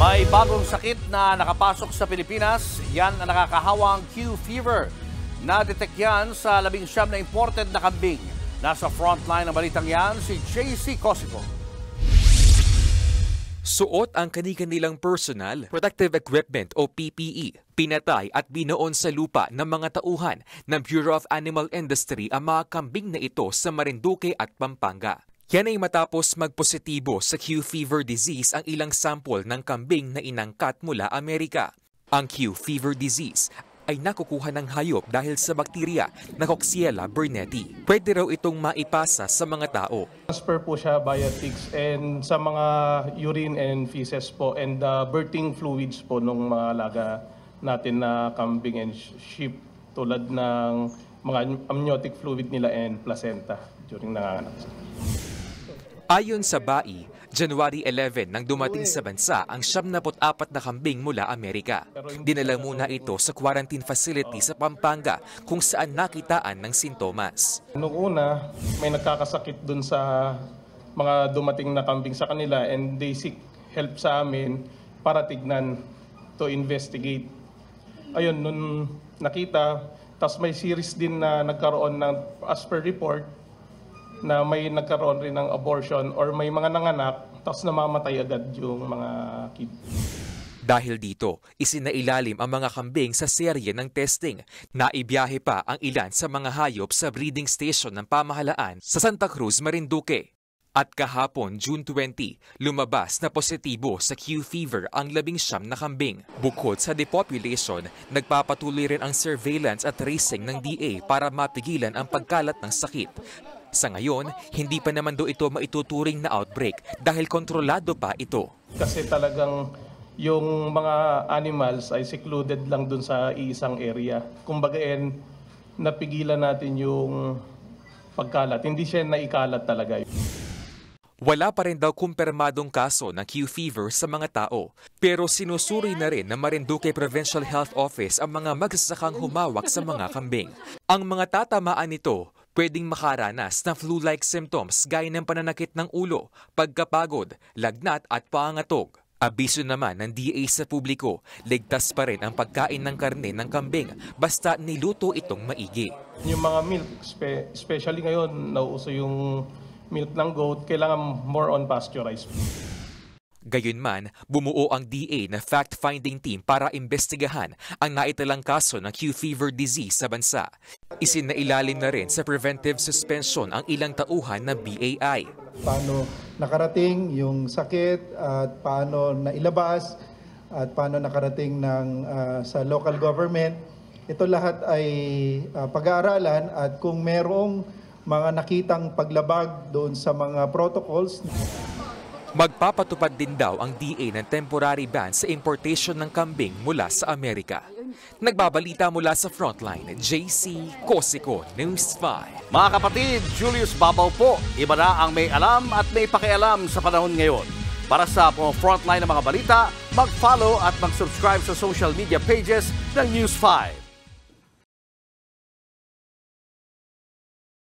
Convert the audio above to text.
May bagong sakit na nakapasok sa Pilipinas. Yan ang nakakahawang Q fever. Na-detect yan sa 19 na imported na kambing. Nasa frontline ng balitang yan si JC Cosico. Suot ang kani-kanilang personal protective equipment o PPE. Pinatay at binoon sa lupa ng mga tauhan ng Bureau of Animal Industry ang mga kambing na ito sa Marinduque at Pampanga. Yan ay matapos magpositibo sa Q fever disease ang ilang sample ng kambing na inangkat mula Amerika. Ang Q fever disease ay nakukuha ng hayop dahil sa bakterya na Coxiella burnetii. Pwede raw itong maipasa sa mga tao. Transfer po siya via ticks and sa mga urine and feces po and birthing fluids po ng mga alaga natin na kambing and sheep tulad ng mga amniotic fluid nila and placenta during nanganganak. Ayon sa BAI, January 11 nang dumating sa bansa ang 74 na kambing mula Amerika. Dinala muna ito sa quarantine facility sa Pampanga kung saan nakitaan ng sintomas. Noong una, may nagkakasakit dun sa mga dumating na kambing sa kanila and they seek help sa amin para tignan to investigate. Ayun, nun nakita, tas may series din na nagkaroon ng as per report na may nagkaroon rin ng abortion or may mga nanganak tapos namamatay agad yung mga kid. Dahil dito, isinailalim ang mga kambing sa serye ng testing. Naibiyahe pa ang ilan sa mga hayop sa breeding station ng pamahalaan sa Santa Cruz, Marinduque. At kahapon, June 20, lumabas na positibo sa Q fever ang 19 na kambing. Bukod sa depopulation, nagpapatuloy rin ang surveillance at tracing ng DA para mapigilan ang pagkalat ng sakit. Sa ngayon, hindi pa naman do ito maituturing na outbreak dahil kontrolado pa ito. Kasi talagang yung mga animals ay secluded lang dun sa iisang area. Kumbaga, napigilan natin yung pagkalat. Hindi siya naikalat talaga. Wala pa rin daw kumpirmadong kaso ng Q fever sa mga tao. Pero sinusuri na rin ng Marinduque Provincial Health Office ang mga magsasakang humawak sa mga kambing. Ang mga tatamaan nito pwedeng makaranas ng flu-like symptoms gaya ng pananakit ng ulo, pagkapagod, lagnat at pangangatog. Abiso naman ng DA sa publiko, ligtas pa rin ang pagkain ng karne ng kambing basta niluto itong maigi. Yung mga milk, especially ngayon, nauuso yung milk ng goat, kailangan more on pasteurized. Gayunman, bumuo ang DA na fact-finding team para imbestigahan ang naitalang kaso ng Q fever disease sa bansa. Isinailalim na rin sa preventive suspension ang ilang tauhan ng BAI. Paano nakarating yung sakit at paano nailabas at paano nakarating sa local government. Ito lahat ay pag-aaralan at kung merong mga nakitang paglabag doon sa mga protocols. Magpapatupad din daw ang DA ng temporary ban sa importation ng kambing mula sa Amerika. Nagbabalita mula sa Frontline, JC Cosico, News 5. Mga kapatid, Julius Babaw po. Iba na ang may alam at may pakialam sa panahon ngayon. Para sa Frontline ng mga balita, mag-follow at mag-subscribe sa social media pages ng News 5.